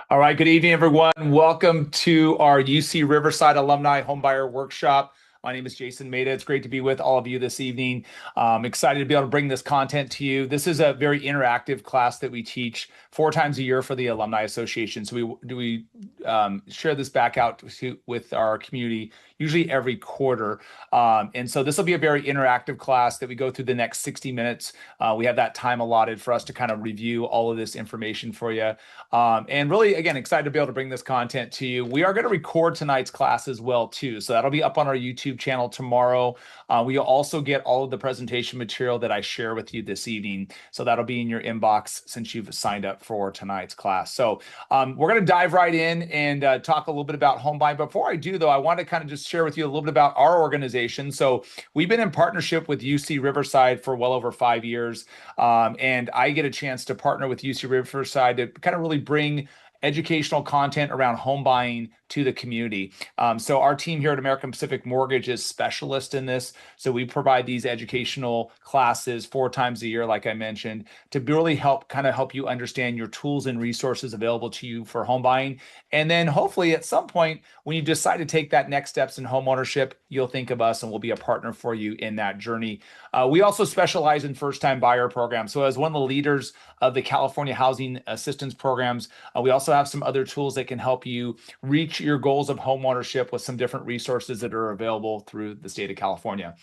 All right, good evening, everyone. Welcome to our UC Riverside Alumni Homebuyer Workshop. My name is Jason Maida. It's great to be with all of you this evening. I'm excited to be able to bring this content to you. This is a very interactive class that we teach 4 times a year for the Alumni Association. So we share this back out with our community, usually every quarter. And so this will be a very interactive class that we go through the next 60 minutes. We have that time allotted for us to kind of review all of this information for you. And really, again, excited to be able to bring this content to you. We are going to record tonight's class as well, too. So that'll be up on our YouTube channel tomorrow. We'll also get all of the presentation material that I share with you this evening. So that'll be in your inbox since you've signed up for tonight's class. So we're going to dive right in and talk a little bit about home buying. Before I do, though, I want to kind of just share with you a little bit about our organization. So we've been in partnership with UC Riverside for well over 5 years. And I get a chance to partner with UC Riverside to kind of really bring educational content around home buying to the community. So our team here at American Pacific Mortgage is specialist in this. So we provide these educational classes 4 times a year, like I mentioned, to really help you understand your tools and resources available to you for home buying. And then hopefully at some point, when you decide to take that next steps in home ownership, you'll think of us and we'll be a partner for you in that journey. We also specialize in first-time buyer programs. So as one of the leaders of the California Housing Assistance Programs, we also have some other tools that can help you reach your goals of home ownership with some different resources that are available through the state of California.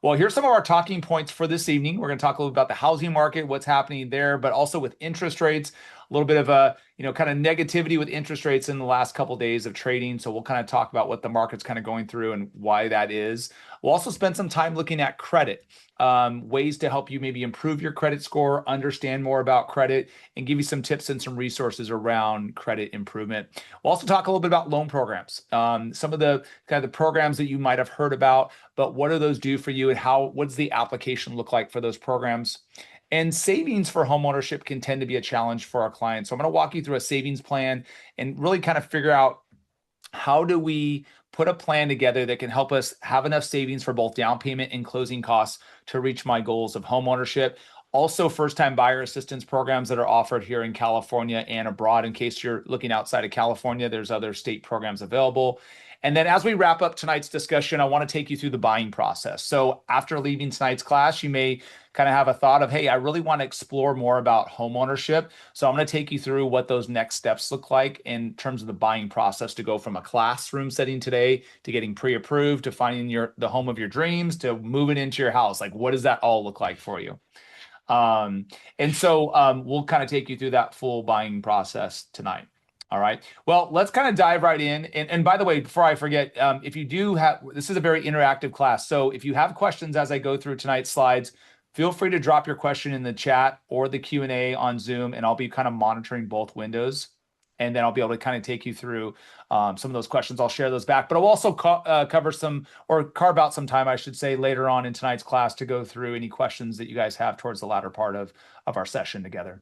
Well, here's some of our talking points for this evening. We're going to talk a little about the housing market, what's happening there, but also with interest rates, a little bit of a, kind of negativity with interest rates in the last couple of days of trading. So we'll kind of talk about what the market's kind of going through and why that is. We'll also spend some time looking at credit, ways to help you maybe improve your credit score, understand more about credit, and give you some tips and some resources around credit improvement. We'll also talk a little bit about loan programs, some of the kind of the programs that you might have heard about, but what do those do for you and what does the application look like for those programs? And savings for homeownership can tend to be a challenge for our clients. So I'm going to walk you through a savings plan and really kind of figure out how do we put a plan together that can help us have enough savings for both down payment and closing costs to reach my goals of homeownership. Also, first-time buyer assistance programs that are offered here in California and abroad. In case you're looking outside of California, there's other state programs available. And then as we wrap up tonight's discussion, I want to take you through the buying process. So after leaving tonight's class, you may kind of have a thought of, hey, I really want to explore more about home ownership. So I'm going to take you through what those next steps look like in terms of the buying process to go from a classroom setting today to getting pre-approved to finding the home of your dreams to moving into your house. Like, what does that all look like for you? And so we'll kind of take you through that full buying process tonight. All right. Well, let's kind of dive right in. And by the way, before I forget, if you do this is a very interactive class. So if you have questions as I go through tonight's slides, feel free to drop your question in the chat or the Q&A on Zoom, and I'll be kind of monitoring both windows. And then I'll be able to kind of take you through some of those questions. I'll share those back, but I'll also carve out some time, I should say, later on in tonight's class to go through any questions that you guys have towards the latter part of our session together.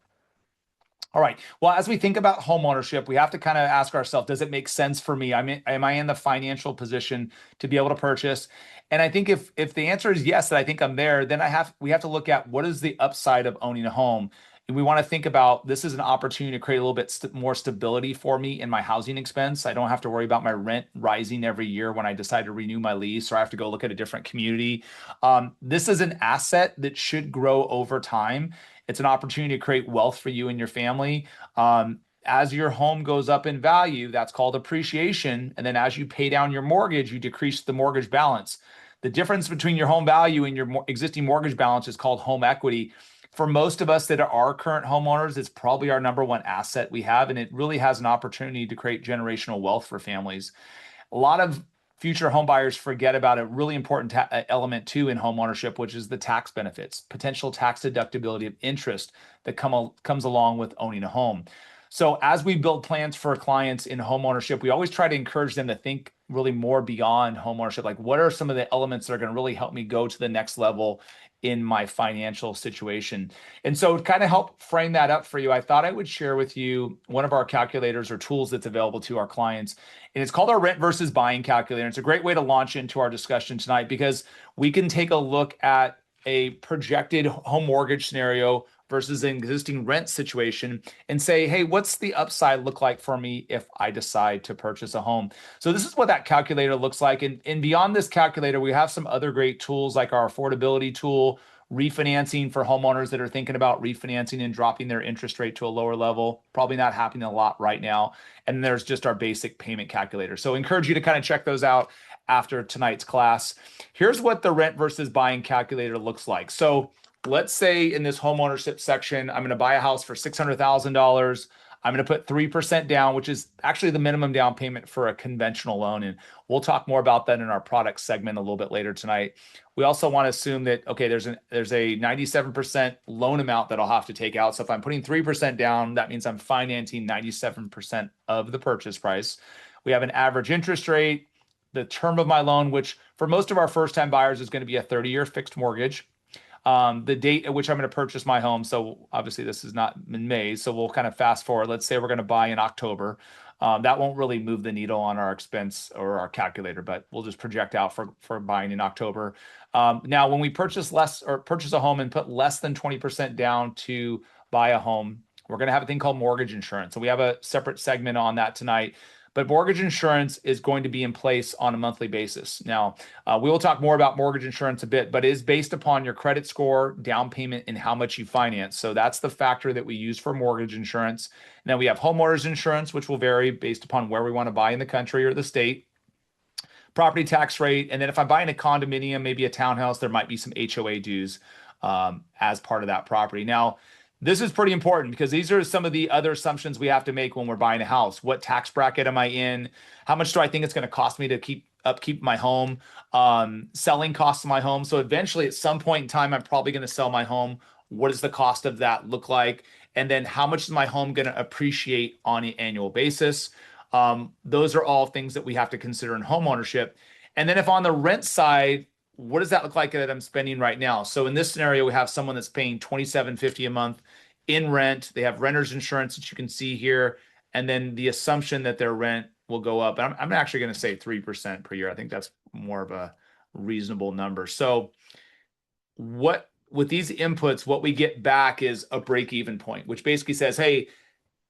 All right. Well, as we think about home ownership, we have to kind of ask ourselves, does it make sense for me? Am I in the financial position to be able to purchase? And I think if the answer is yes, that I think I'm there, then we have to look at what is the upside of owning a home. And we want to think about this is an opportunity to create a little bit more stability for me in my housing expense. I don't have to worry about my rent rising every year when I decide to renew my lease, or I have to go look at a different community. This is an asset that should grow over time. It's an opportunity to create wealth for you and your family. As your home goes up in value, that's called appreciation. And then as you pay down your mortgage, you decrease the mortgage balance. The difference between your home value and your existing mortgage balance is called home equity. For most of us that are current homeowners, it's probably our number one asset we have, and it really has an opportunity to create generational wealth for families. A lot of future home buyers forget about a really important element too in home ownership, which is the tax benefits, potential tax deductibility of interest that comes along with owning a home. So as we build plans for clients in home ownership, we always try to encourage them to think really more beyond home ownership. Like, what are some of the elements that are going to really help me go to the next level in my financial situation? And so to kind of help frame that up for you, I thought I would share with you one of our calculators or tools that's available to our clients. And it's called our rent versus buying calculator. It's a great way to launch into our discussion tonight because we can take a look at a projected home mortgage scenario versus an existing rent situation and say, hey, what's the upside look like for me if I decide to purchase a home? So this is what that calculator looks like. And beyond this calculator, we have some other great tools like our affordability tool, refinancing for homeowners that are thinking about refinancing and dropping their interest rate to a lower level. Probably not happening a lot right now. And there's just our basic payment calculator. So I encourage you to kind of check those out after tonight's class. Here's what the rent versus buying calculator looks like. So let's say in this home ownership section, I'm going to buy a house for $600,000. I'm going to put 3% down, which is actually the minimum down payment for a conventional loan. And we'll talk more about that in our product segment a little bit later tonight. We also want to assume that, okay, there's a 97% loan amount that I'll have to take out. So if I'm putting 3% down, that means I'm financing 97% of the purchase price. We have an average interest rate, the term of my loan, which for most of our first-time buyers is going to be a 30-year fixed mortgage. The date at which I'm going to purchase my home. So obviously this is not in May. So we'll kind of fast forward. Let's say we're going to buy in October. That won't really move the needle on our expense or our calculator, but we'll just project out for buying in October. Now, when we purchase a home and put less than 20% down to buy a home, we're going to have a thing called mortgage insurance. And we have a separate segment on that tonight. But mortgage insurance is going to be in place on a monthly basis. Now, we will talk more about mortgage insurance a bit, but it is based upon your credit score, down payment, and how much you finance. So that's the factor that we use for mortgage insurance. Now we have homeowners insurance, which will vary based upon where we want to buy in the country or the state. Property tax rate. And then if I'm buying a condominium, maybe a townhouse, there might be some HOA dues as part of that property. Now, this is pretty important because these are some of the other assumptions we have to make when we're buying a house. What tax bracket am I in? How much do I think it's going to cost me to keep my home? Selling costs of my home. So eventually, at some point in time, I'm probably going to sell my home. What does the cost of that look like? And then how much is my home going to appreciate on an annual basis? Those are all things that we have to consider in home ownership. And then if on the rent side, what does that look like that I'm spending right now? So in this scenario, we have someone that's paying $27.50 a month in rent. They have renter's insurance that you can see here. And then the assumption that their rent will go up. I'm actually going to say 3% per year. I think that's more of a reasonable number. So with these inputs, what we get back is a break-even point, which basically says, hey,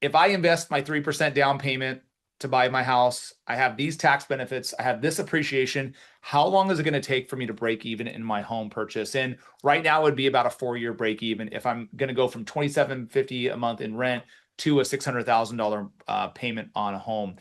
if I invest my 3% down payment to buy my house, I have these tax benefits, I have this appreciation. How long is it going to take for me to break even in my home purchase? And right now it would be about a 4-year break even if I'm going to go from $27.50 a month in rent to a $600,000 payment on a home,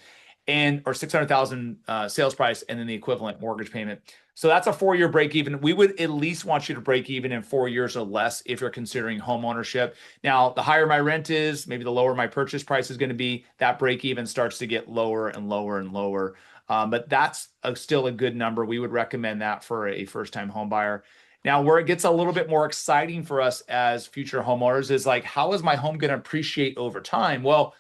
or $600,000 sales price, and then the equivalent mortgage payment. So that's a 4-year break even. We would at least want you to break even in 4 years or less if you're considering home ownership. Now, the higher my rent is, maybe the lower my purchase price is going to be, that break even starts to get lower and lower and lower. But that's still a good number. We would recommend that for a first-time home buyer. Now, where it gets a little bit more exciting for us as future homeowners is like, how is my home going to appreciate over time? Well,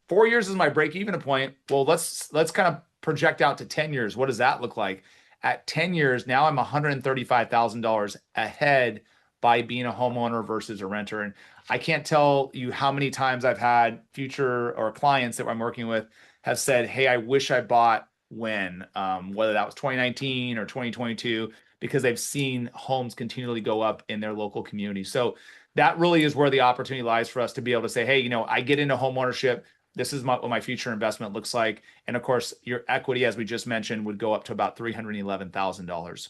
4 years is my break-even point. Well, let's kind of project out to 10 years. What does that look like? At 10 years, now I'm $135,000 ahead by being a homeowner versus a renter. And I can't tell you how many times I've had future or clients that I'm working with have said, hey, I wish I bought when, whether that was 2019 or 2022, because they've seen homes continually go up in their local community. So that really is where the opportunity lies for us to be able to say, hey, I get into home ownership. This is what my future investment looks like. And of course, your equity, as we just mentioned, would go up to about $311,000.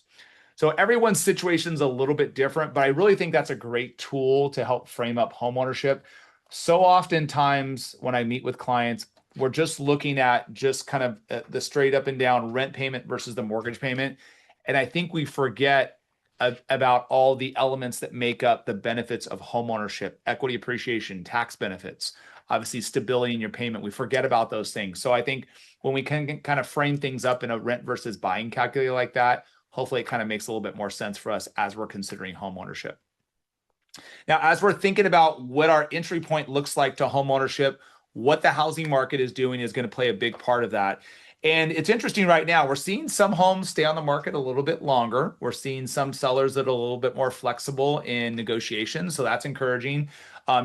So everyone's situation is a little bit different, but I really think that's a great tool to help frame up home ownership. So oftentimes when I meet with clients, we're just looking at just kind of the straight up and down rent payment versus the mortgage payment. And I think we forget about all the elements that make up the benefits of home ownership: equity appreciation, tax benefits, obviously stability in your payment. We forget about those things. So I think when we can kind of frame things up in a rent versus buying calculator like that, hopefully it kind of makes a little bit more sense for us as we're considering home ownership. Now, as we're thinking about what our entry point looks like to home ownership, what the housing market is doing is going to play a big part of that. And it's interesting right now, we're seeing some homes stay on the market a little bit longer. We're seeing some sellers that are a little bit more flexible in negotiations. So that's encouraging.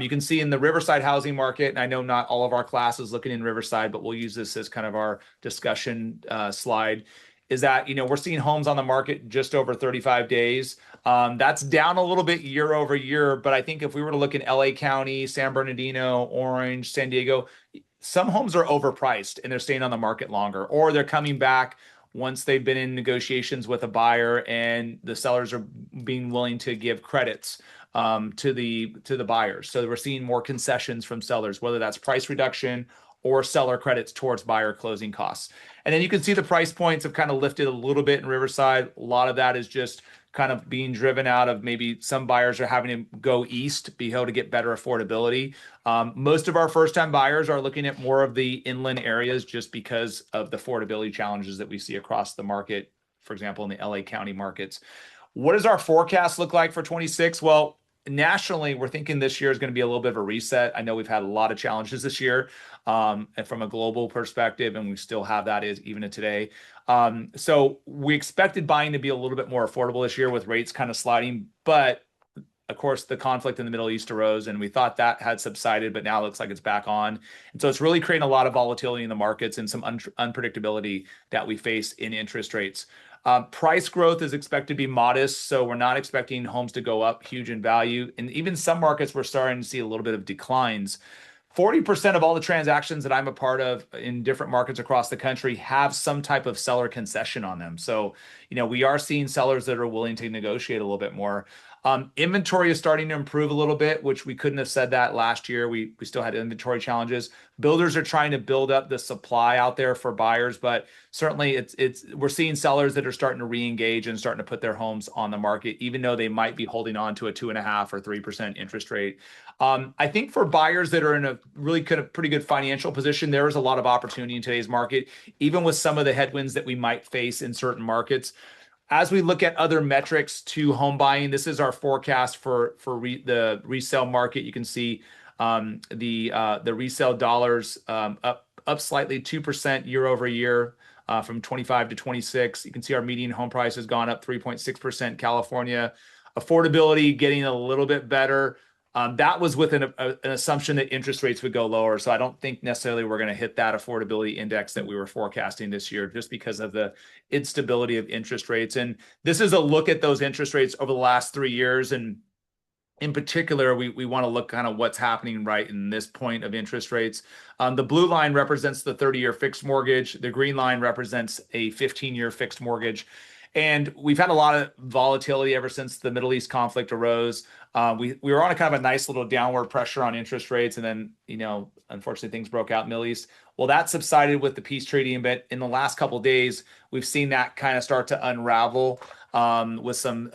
You can see in the Riverside housing market, and I know not all of our class is looking in Riverside, but we'll use this as kind of our discussion slide, is that, we're seeing homes on the market just over 35 days. That's down a little bit year over year, but I think if we were to look in LA County, San Bernardino, Orange, San Diego, some homes are overpriced and they're staying on the market longer, or they're coming back once they've been in negotiations with a buyer and the sellers are being willing to give credits to the buyers. So we're seeing more concessions from sellers, whether that's price reduction or seller credits towards buyer closing costs. And then you can see the price points have kind of lifted a little bit in Riverside. A lot of that is just kind of being driven out of maybe some buyers are having to go east, be able to get better affordability. Most of our first-time buyers are looking at more of the inland areas just because of the affordability challenges that we see across the market, for example, in the LA County markets. What does our forecast look like for 26? Well, nationally, we're thinking this year is going to be a little bit of a reset. I know we've had a lot of challenges this year and from a global perspective, and we still have that even today. So we expected buying to be a little bit more affordable this year with rates kind of sliding, but of course, the conflict in the Middle East arose, and we thought that had subsided, but now it looks like it's back on. And so it's really creating a lot of volatility in the markets and some unpredictability that we face in interest rates. Price growth is expected to be modest, so we're not expecting homes to go up huge in value. And even some markets, we're starting to see a little bit of declines. 40% of all the transactions that I'm a part of in different markets across the country have some type of seller concession on them. So, we are seeing sellers that are willing to negotiate a little bit more. Inventory is starting to improve a little bit, which we couldn't have said that last year. We still had inventory challenges. Builders are trying to build up the supply out there for buyers, but certainly we're seeing sellers that are starting to re-engage and starting to put their homes on the market, even though they might be holding on to a 2.5% or 3% interest rate. I think for buyers that are in a really kind of pretty good financial position, there is a lot of opportunity in today's market, even with some of the headwinds that we might face in certain markets. As we look at other metrics to home buying, this is our forecast for the resale market. You can see the resale dollars up slightly 2% year over year from 25 to 26. You can see our median home price has gone up 3.6%. California affordability getting a little bit better. That was with an assumption that interest rates would go lower. So I don't think necessarily we're going to hit that affordability index that we were forecasting this year just because of the instability of interest rates. And this is a look at those interest rates over the last 3 years. And in particular, we want to look kind of what's happening right in this point of interest rates. The blue line represents the 30-year fixed mortgage. The green line represents a 15-year fixed mortgage. And we've had a lot of volatility ever since the Middle East conflict arose. We were on a kind of a nice little downward pressure on interest rates. And then, unfortunately, things broke out in the Middle East. Well, that subsided with the peace treaty. But in the last couple of days, we've seen that kind of start to unravel with some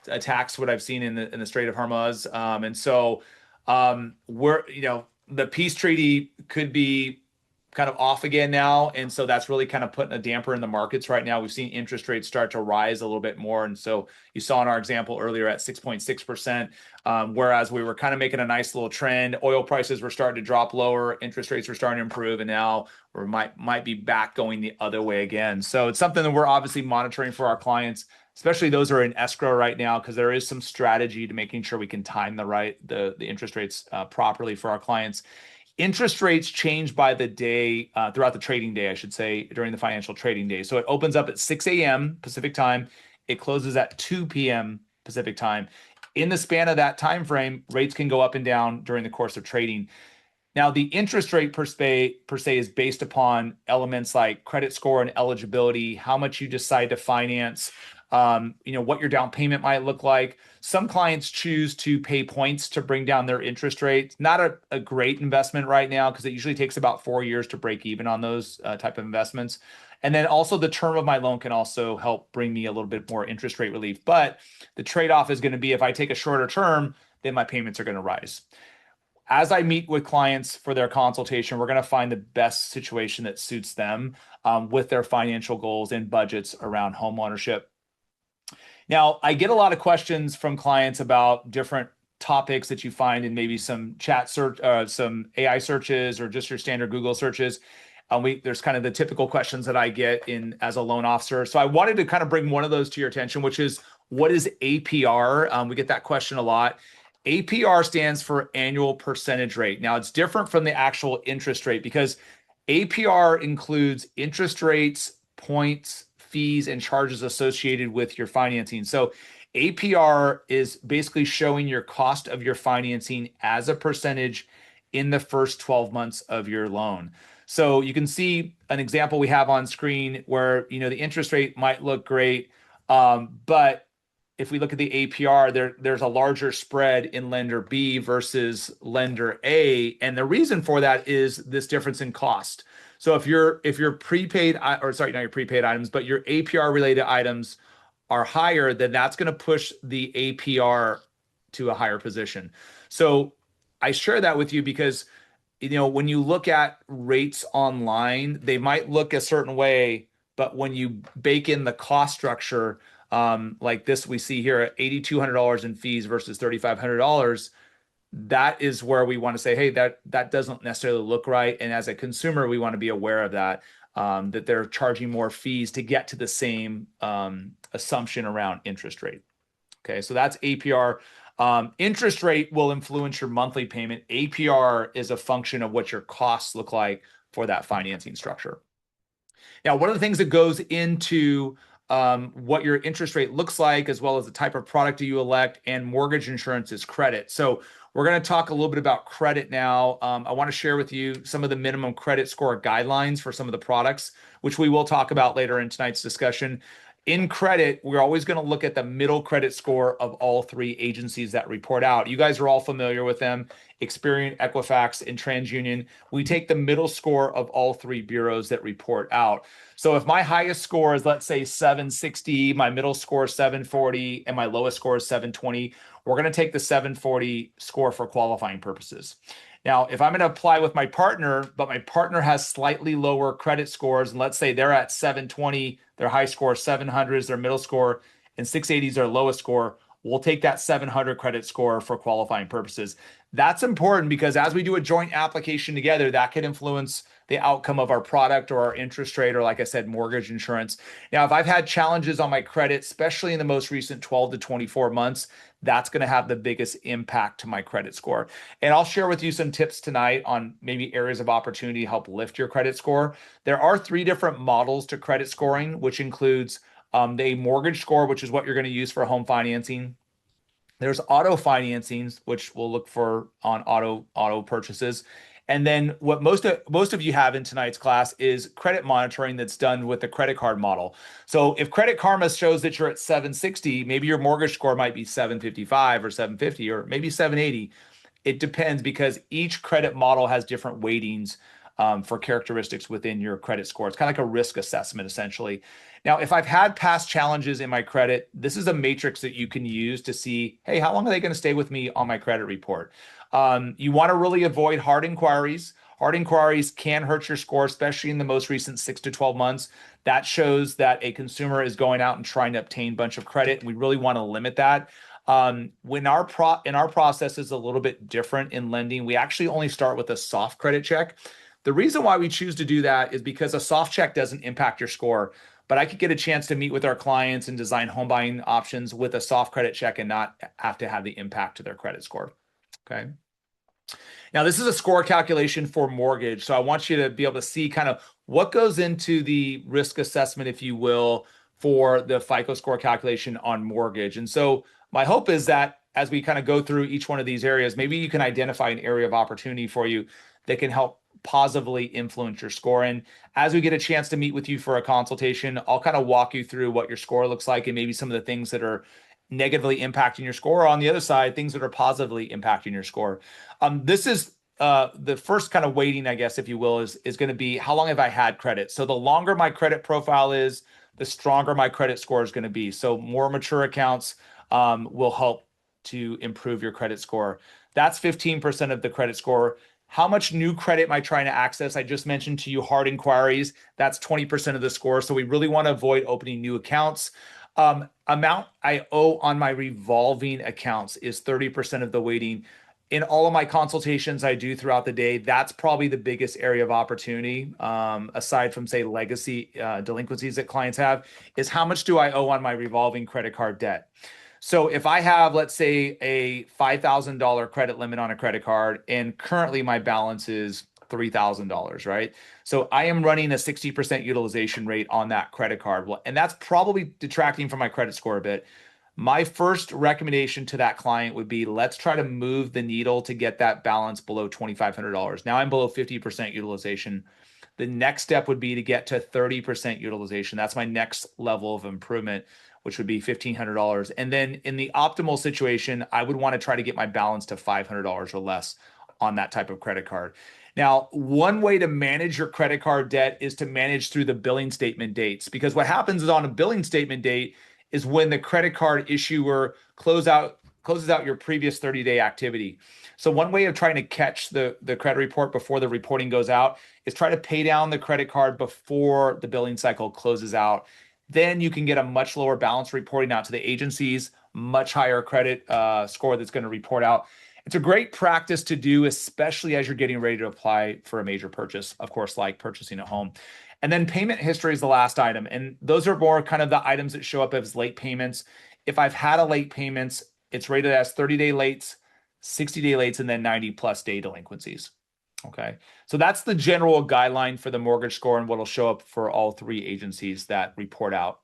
attacks, what I've seen in the Strait of Hormuz. And so the peace treaty could be kind of off again now. And so that's really kind of putting a damper in the markets right now. We've seen interest rates start to rise a little bit more. And so you saw in our example earlier at 6.6%, whereas we were kind of making a nice little trend. Oil prices were starting to drop lower. Interest rates were starting to improve. And now we might be back going the other way again. So it's something that we're obviously monitoring for our clients, especially those who are in escrow right now, because there is some strategy to making sure we can time the interest rates properly for our clients. Interest rates change by the day, throughout the trading day, I should say, during the financial trading day. So it opens up at 6 a.m. Pacific time. It closes at 2 p.m. Pacific time. In the span of that time frame, rates can go up and down during the course of trading. Now, the interest rate per se is based upon elements like credit score and eligibility, how much you decide to finance, what your down payment might look like. Some clients choose to pay points to bring down their interest rate. Not a great investment right now because it usually takes about 4 years to break even on those type of investments. And then also the term of my loan can also help bring me a little bit more interest rate relief. But the trade-off is going to be if I take a shorter term, then my payments are going to rise. As I meet with clients for their consultation, we're going to find the best situation that suits them with their financial goals and budgets around homeownership. Now, I get a lot of questions from clients about different topics that you find in maybe some chat search, some AI searches, or just your standard Google searches. There's kind of the typical questions that I get as a loan officer. So I wanted to kind of bring one of those to your attention, which is, what is APR? We get that question a lot. APR stands for annual percentage rate. Now, it's different from the actual interest rate because APR includes interest rates, points, fees and charges associated with your financing. So APR is basically showing your cost of your financing as a percentage in the first 12 months of your loan. So you can see an example we have on screen where, the interest rate might look great, but if we look at the APR, there's a larger spread in lender B versus lender A, and the reason for that is this difference in cost. So if your prepaid, or sorry, not your prepaid items, but your APR related items are higher, then that's going to push the APR to a higher position. So I share that with you because when you look at rates online, they might look a certain way, but when you bake in the cost structure, like this we see here at $8,200 in fees versus $3,500, that is where we want to say, hey, that doesn't necessarily look right. And as a consumer, we want to be aware of that, that they're charging more fees to get to the same assumption around interest rate. Okay, so that's APR. Interest rate will influence your monthly payment. APR is a function of what your costs look like for that financing structure. Now, one of the things that goes into what your interest rate looks like, as well as the type of product you elect, and mortgage insurance is credit. So we're going to talk a little bit about credit now. I want to share with you some of the minimum credit score guidelines for some of the products, which we will talk about later in tonight's discussion. In credit, we're always going to look at the middle credit score of all three agencies that report out. You guys are all familiar with them: Experian, Equifax, and TransUnion. We take the middle score of all three bureaus that report out. So if my highest score is, let's say, 760, my middle score is 740, and my lowest score is 720, we're going to take the 740 score for qualifying purposes. Now, if I'm going to apply with my partner, but my partner has slightly lower credit scores, and let's say they're at 720, their high score is 700 is their middle score, and 680 is their lowest score, we'll take that 700 credit score for qualifying purposes. That's important because as we do a joint application together, that could influence the outcome of our product or our interest rate, or like I said, mortgage insurance. Now, if I've had challenges on my credit, especially in the most recent 12 to 24 months, that's going to have the biggest impact to my credit score. And I'll share with you some tips tonight on maybe areas of opportunity to help lift your credit score. There are 3 different models to credit scoring, which includes the mortgage score, which is what you're going to use for home financing. There's auto financings, which we'll look for on auto purchases. And then what most of you have in tonight's class is credit monitoring that's done with the credit card model. So if Credit Karma shows that you're at 760, maybe your mortgage score might be 755 or 750 or maybe 780. It depends because each credit model has different weightings for characteristics within your credit score. It's kind of like a risk assessment, essentially. Now, if I've had past challenges in my credit, this is a matrix that you can use to see, hey, how long are they going to stay with me on my credit report? You want to really avoid hard inquiries. Hard inquiries can hurt your score, especially in the most recent 6 to 12 months. That shows that a consumer is going out and trying to obtain a bunch of credit. And we really want to limit that. When our process is a little bit different in lending, we actually only start with a soft credit check. The reason why we choose to do that is because a soft check doesn't impact your score, but I could get a chance to meet with our clients and design home buying options with a soft credit check and not have to have the impact to their credit score. Okay. Now, this is a score calculation for mortgage. So I want you to be able to see kind of what goes into the risk assessment, if you will, for the FICO score calculation on mortgage. And so my hope is that as we kind of go through each one of these areas, maybe you can identify an area of opportunity for you that can help positively influence your score. And as we get a chance to meet with you for a consultation, I'll kind of walk you through what your score looks like and maybe some of the things that are negatively impacting your score. On the other side, things that are positively impacting your score. This is the first kind of weighting, I guess, if you will, is going to be how long have I had credit? So the longer my credit profile is, the stronger my credit score is going to be. So more mature accounts will help to improve your credit score. That's 15% of the credit score. How much new credit am I trying to access? I just mentioned to you hard inquiries. That's 20% of the score. So we really want to avoid opening new accounts. Amount I owe on my revolving accounts is 30% of the weighting. In all of my consultations I do throughout the day, that's probably the biggest area of opportunity, aside from, say, legacy delinquencies that clients have, is how much do I owe on my revolving credit card debt? So if I have, let's say, a $5,000 credit limit on a credit card, and currently my balance is $3,000, right? So I am running a 60% utilization rate on that credit card. Well, and that's probably detracting from my credit score a bit. My first recommendation to that client would be, let's try to move the needle to get that balance below $2,500. Now I'm below 50% utilization. The next step would be to get to 30% utilization. That's my next level of improvement, which would be $1,500. And then in the optimal situation, I would want to try to get my balance to $500 or less on that type of credit card. Now, one way to manage your credit card debt is to manage through the billing statement dates, because what happens is on a billing statement date is when the credit card issuer closes out your previous 30-day activity. So one way of trying to catch the credit report before the reporting goes out is try to pay down the credit card before the billing cycle closes out. Then you can get a much lower balance reporting out to the agencies, much higher credit score that's going to report out. It's a great practice to do, especially as you're getting ready to apply for a major purchase, of course, like purchasing a home. And then payment history is the last item. And those are more kind of the items that show up as late payments. If I've had a late payments, it's rated as 30-day lates, 60-day lates, and then 90+ day delinquencies. Okay. So that's the general guideline for the mortgage score and what will show up for all three agencies that report out.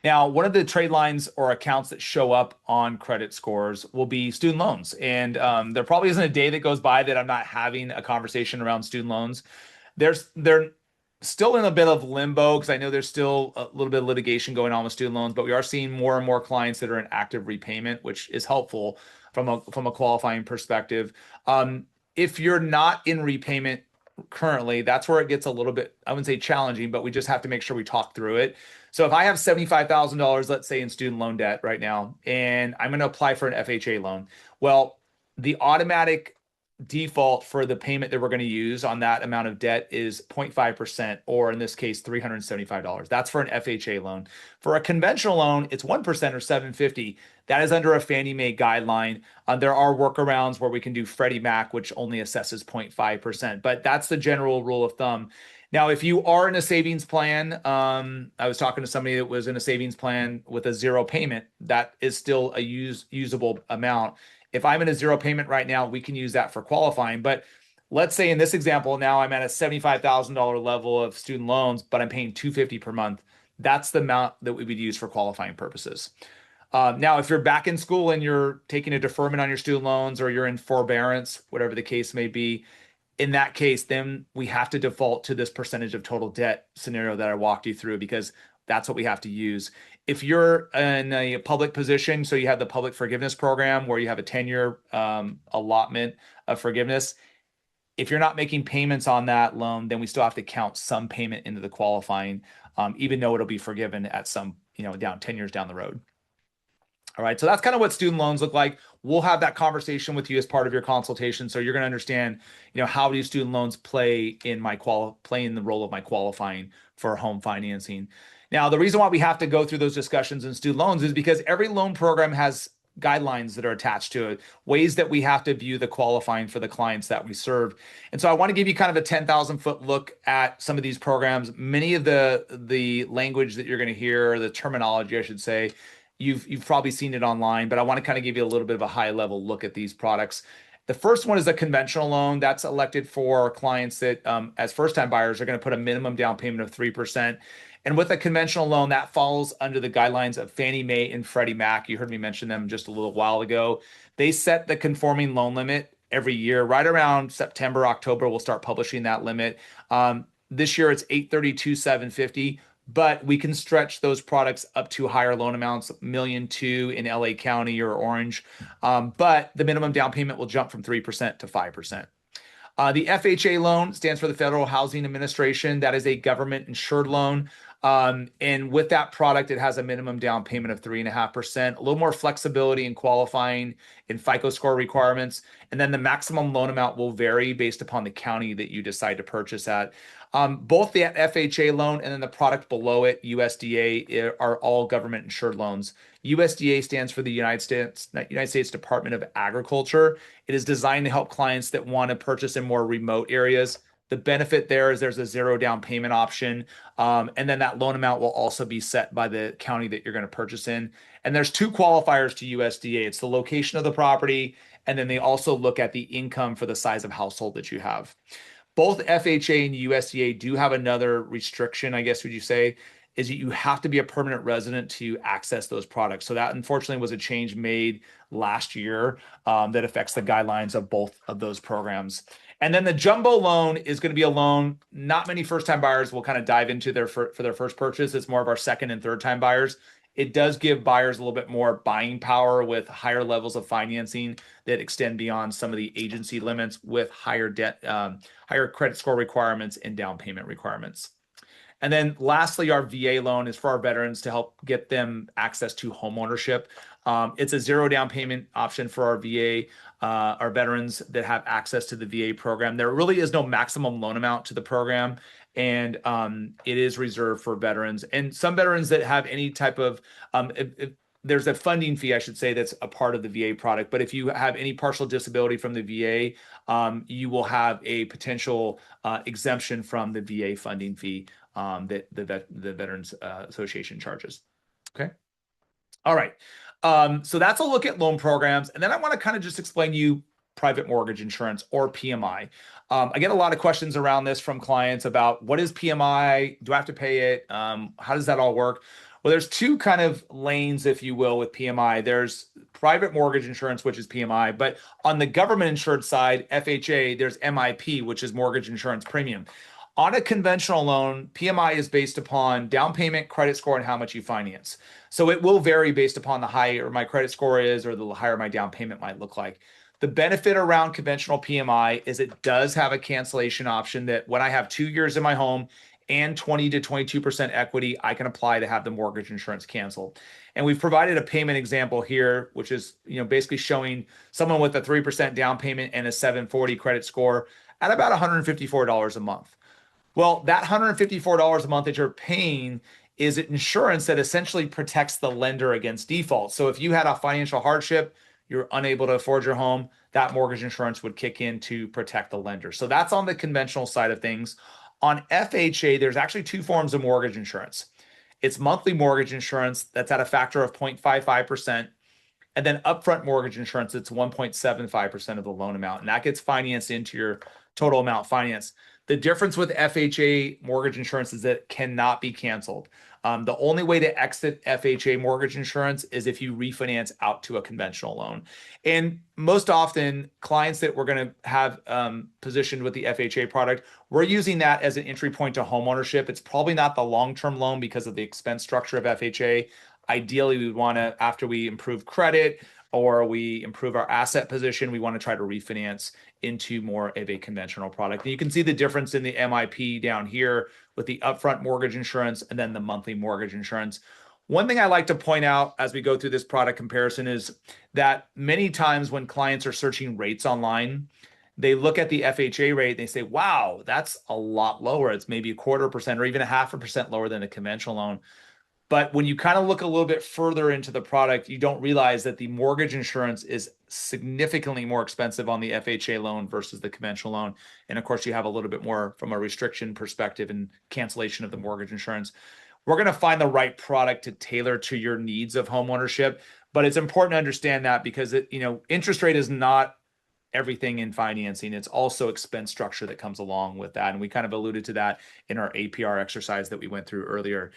Now, one of the trade lines or accounts that show up on credit scores will be student loans. And there probably isn't a day that goes by that I'm not having a conversation around student loans. They're still in a bit of limbo because I know there's still a little bit of litigation going on with student loans, but we are seeing more and more clients that are in active repayment, which is helpful from a qualifying perspective. If you're not in repayment currently, that's where it gets a little bit, I wouldn't say challenging, but we just have to make sure we talk through it. So if I have $75,000, let's say in student loan debt right now, and I'm going to apply for an FHA loan, well, the automatic default for the payment that we're going to use on that amount of debt is 0.5%, or in this case, $375. That's for an FHA loan. For a conventional loan, it's 1% or $750. That is under a Fannie Mae guideline. There are workarounds where we can do Freddie Mac, which only assesses 0.5%, but that's the general rule of thumb. Now, if you are in a savings plan, I was talking to somebody that was in a savings plan with a zero payment, that is still a usable amount. If I'm in a zero payment right now, we can use that for qualifying. But let's say in this example, now I'm at a $75,000 level of student loans, but I'm paying $250 per month. That's the amount that we would use for qualifying purposes. Now, if you're back in school and you're taking a deferment on your student loans, or you're in forbearance, whatever the case may be, in that case, then we have to default to this percentage of total debt scenario that I walked you through, because that's what we have to use. If you're in a public position, so you have the public forgiveness program where you have a 10-year allotment of forgiveness, if you're not making payments on that loan, then we still have to count some payment into the qualifying, even though it'll be forgiven at some, down 10 years down the road. All right. So that's kind of what student loans look like. We'll have that conversation with you as part of your consultation. So you're going to understand, how do student loans play in the role of my qualifying for home financing. Now, the reason why we have to go through those discussions in student loans is because every loan program has guidelines that are attached to it, ways that we have to view the qualifying for the clients that we serve. And so I want to give you kind of a 10,000-foot look at some of these programs. Many of the language that you're going to hear, the terminology, I should say, you've probably seen it online, but I want to kind of give you a little bit of a high-level look at these products. The first one is a conventional loan that's elected for clients that, as first-time buyers, are going to put a minimum down payment of 3%. And with a conventional loan, that falls under the guidelines of Fannie Mae and Freddie Mac. You heard me mention them just a little while ago. They set the conforming loan limit every year. Right around September, October, we'll start publishing that limit. This year, it's $832,750. But we can stretch those products up to higher loan amounts, $1.2 million in LA County or Orange. But the minimum down payment will jump from 3% to 5%. The FHA loan stands for the Federal Housing Administration. That is a government insured loan. And with that product, it has a minimum down payment of 3.5%, a little more flexibility in qualifying in FICO score requirements. And then the maximum loan amount will vary based upon the county that you decide to purchase at. Both the FHA loan and then the product below it, USDA, are all government insured loans. USDA stands for the United States Department of Agriculture. It is designed to help clients that want to purchase in more remote areas. The benefit there is there's a zero down payment option. And then that loan amount will also be set by the county that you're going to purchase in. And there's two qualifiers to USDA. It's the location of the property And then they also look at the income for the size of household that you have. Both FHA and USDA do have another restriction, I guess, would you say, is that you have to be a permanent resident to access those products. So that unfortunately was a change made last year that affects the guidelines of both of those programs. And then the jumbo loan is going to be a loan not many first-time buyers will kind of dive into for their first purchase. It's more of our second and third-time buyers. It does give buyers a little bit more buying power with higher levels of financing that extend beyond some of the agency limits with higher debt, higher credit score requirements and down payment requirements. And then lastly, our VA loan is for our veterans to help get them access to homeownership. It's a zero down payment option for our VA, our veterans that have access to the VA program. There really is no maximum loan amount to the program, and it is reserved for veterans. And some veterans that have any type of, there's a funding fee, I should say, that's a part of the VA product. But if you have any partial disability from the VA, you will have a potential exemption from the VA funding fee that the Veterans Association charges. Okay. All right. So that's a look at loan programs. And then I want to kind of just explain to you private mortgage insurance, or PMI. I get a lot of questions around this from clients about what is PMI? Do I have to pay it? How does that all work? Well, there's two kind of lanes, if you will, with PMI. There's private mortgage insurance, which is PMI, but on the government insured side, FHA, there's MIP, which is mortgage insurance premium. On a conventional loan, PMI is based upon down payment, credit score, and how much you finance. So it will vary based upon the higher my credit score is or the higher my down payment might look like. The benefit around conventional PMI is it does have a cancellation option that when I have 2 years in my home and 20 to 22% equity, I can apply to have the mortgage insurance canceled. And we've provided a payment example here, which is, basically showing someone with a 3% down payment and a 740 credit score at about $154 a month. Well, that $154 a month that you're paying is insurance that essentially protects the lender against default. So if you had a financial hardship, you're unable to afford your home, that mortgage insurance would kick in to protect the lender. So that's on the conventional side of things. On FHA, there's actually two forms of mortgage insurance. It's monthly mortgage insurance that's at a factor of 0.55%, and then upfront mortgage insurance that's 1.75% of the loan amount, and that gets financed into your total amount financed. The difference with FHA mortgage insurance is that it cannot be canceled. The only way to exit FHA mortgage insurance is if you refinance out to a conventional loan. And most often, clients that we're going to have positioned with the FHA product, we're using that as an entry point to homeownership. It's probably not the long-term loan because of the expense structure of FHA. Ideally, we would want to, after we improve credit or we improve our asset position, we want to try to refinance into more of a conventional product. And you can see the difference in the MIP down here with the upfront mortgage insurance and then the monthly mortgage insurance. One thing I like to point out as we go through this product comparison is that many times when clients are searching rates online, they look at the FHA rate and they say, wow, that's a lot lower. It's maybe 0.25% or even 0.5% lower than a conventional loan. But when you kind of look a little bit further into the product, you don't realize that the mortgage insurance is significantly more expensive on the FHA loan versus the conventional loan. And of course, you have a little bit more from a restriction perspective and cancellation of the mortgage insurance. We're going to find the right product to tailor to your needs of homeownership. But it's important to understand that because interest rate is not everything in financing. It's also expense structure that comes along with that. And we kind of alluded to that in our APR exercise that we went through earlier.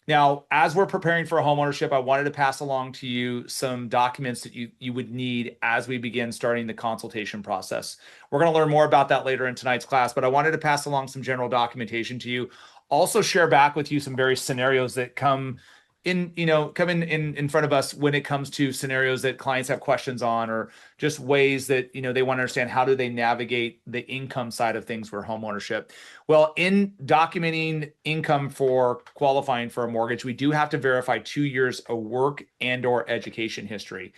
Now, as we're preparing for homeownership, I wanted to pass along to you some documents that you would need as we begin starting the consultation process. We're going to learn more about that later in tonight's class, but I wanted to pass along some general documentation to you. Also share back with you some various scenarios that come in front of us when it comes to scenarios that clients have questions on, or just ways that, they want to understand how do they navigate the income side of things for homeownership. Well, in documenting income for qualifying for a mortgage, we do have to verify 2 years of work and or education history.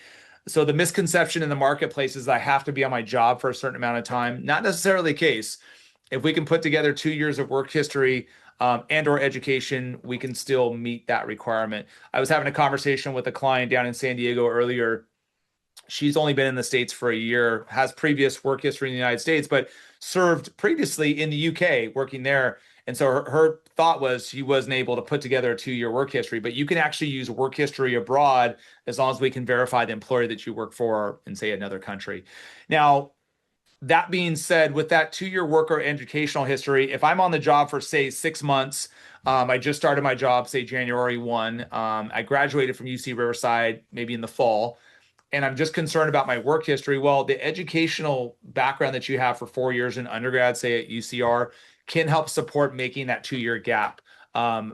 So the misconception in the marketplace is that I have to be on my job for a certain amount of time. Not necessarily the case. If we can put together 2 years of work history and or education, we can still meet that requirement. I was having a conversation with a client down in San Diego earlier. She's only been in the States for a year, has previous work history in the United States, but served previously in the UK working there. And so her thought was she wasn't able to put together a 2-year work history, but you can actually use work history abroad as long as we can verify the employer that you work for in, say, another country. Now, that being said, with that 2-year work or educational history, if I'm on the job for, say, 6 months, I just started my job, say, January 1. I graduated from UC Riverside maybe in the fall, and I'm just concerned about my work history. Well, the educational background that you have for 4 years in undergrad, say at UCR, can help support making that 2-year gap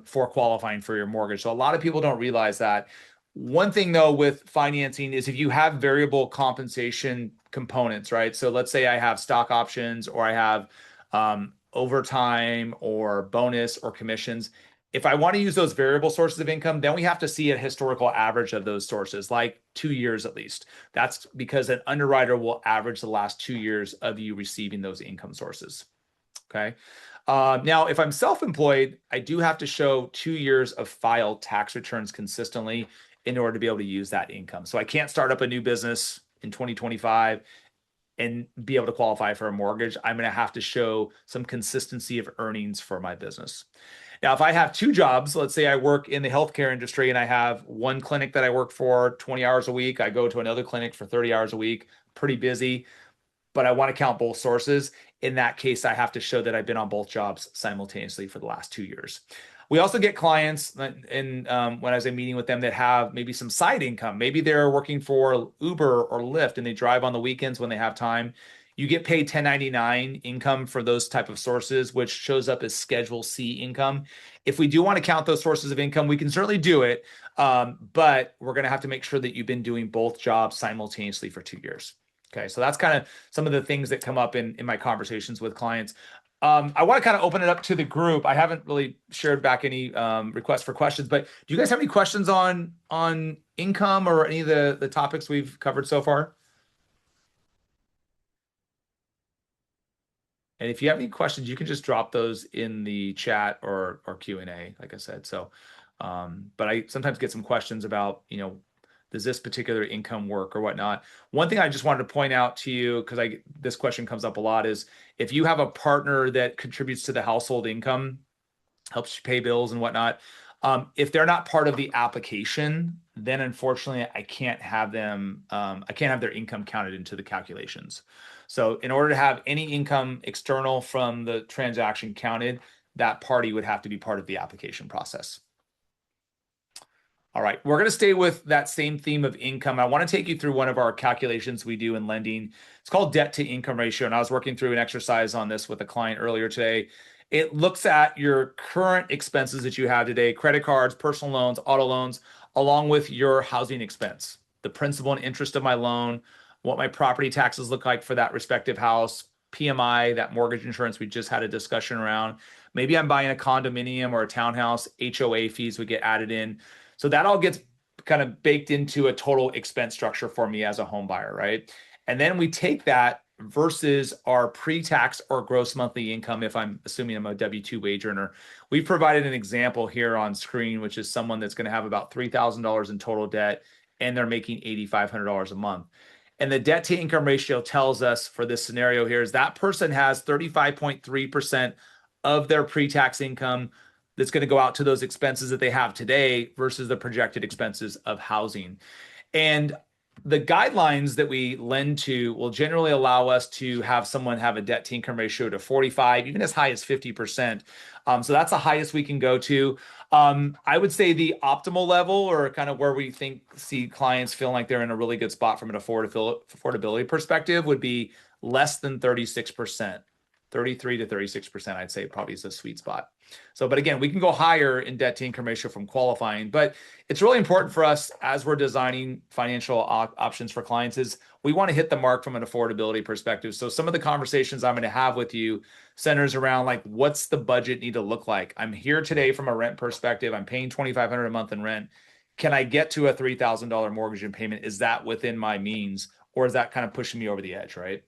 for qualifying for your mortgage. So a lot of people don't realize that. One thing though with financing is if you have variable compensation components, right? So let's say I have stock options or I have overtime or bonus or commissions. If I want to use those variable sources of income, then we have to see a historical average of those sources, like 2 years at least. That's because an underwriter will average the last 2 years of you receiving those income sources. Okay. Now, if I'm self-employed, I do have to show 2 years of filed tax returns consistently in order to be able to use that income. So I can't start up a new business in 2025 and be able to qualify for a mortgage. I'm going to have to show some consistency of earnings for my business. Now, if I have 2 jobs, let's say I work in the healthcare industry and I have one clinic that I work for 20 hours a week. I go to another clinic for 30 hours a week, pretty busy, but I want to count both sources. In that case, I have to show that I've been on both jobs simultaneously for the last 2 years. We also get clients when I was meeting with them that have maybe some side income. Maybe they're working for Uber or Lyft and they drive on the weekends when they have time. You get paid 1099 income for those type of sources, which shows up as Schedule C income. If we do want to count those sources of income, we can certainly do it, but we're going to have to make sure that you've been doing both jobs simultaneously for 2 years. Okay, so that's kind of some of the things that come up in my conversations with clients. I want to kind of open it up to the group. I haven't really shared back any requests for questions, but do you guys have any questions on income or any of the topics we've covered so far? And if you have any questions, you can just drop those in the chat or Q&A, like I said. So, but I sometimes get some questions about, does this particular income work or whatnot? One thing I just wanted to point out to you, because this question comes up a lot, is if you have a partner that contributes to the household income, helps you pay bills and whatnot, if they're not part of the application, then unfortunately I can't have them, I can't have their income counted into the calculations. So in order to have any income external from the transaction counted, that party would have to be part of the application process. All right, we're going to stay with that same theme of income. I want to take you through one of our calculations we do in lending. It's called debt to income ratio. And I was working through an exercise on this with a client earlier today. It looks at your current expenses that you have today, credit cards, personal loans, auto loans, along with your housing expense, the principal and interest of my loan, what my property taxes look like for that respective house, PMI, that mortgage insurance we just had a discussion around. Maybe I'm buying a condominium or a townhouse, HOA fees would get added in. So that all gets kind of baked into a total expense structure for me as a home buyer, right? And then we take that versus our pre-tax or gross monthly income, if I'm assuming I'm a W-2 wage earner. We've provided an example here on screen, which is someone that's going to have about $3,000 in total debt, and they're making $8,500 a month. And the debt to income ratio tells us for this scenario here is that person has 35.3% of their pre-tax income that's going to go out to those expenses that they have today versus the projected expenses of housing. And the guidelines that we lend to will generally allow us to have someone have a debt to income ratio to 45, even as high as 50%. So that's the highest we can go to. I would say the optimal level, or kind of where we see clients feeling like they're in a really good spot from an affordability perspective, would be less than 36%. 33 to 36%, I'd say probably is a sweet spot. So, but again, we can go higher in debt to income ratio from qualifying, but it's really important for us as we're designing financial options for clients is we want to hit the mark from an affordability perspective. So some of the conversations I'm going to have with you centers around like, what's the budget need to look like? I'm here today from a rent perspective. I'm paying $2,500 a month in rent. Can I get to a $3,000 mortgage and payment? Is that within my means, or is that kind of pushing me over the edge, right?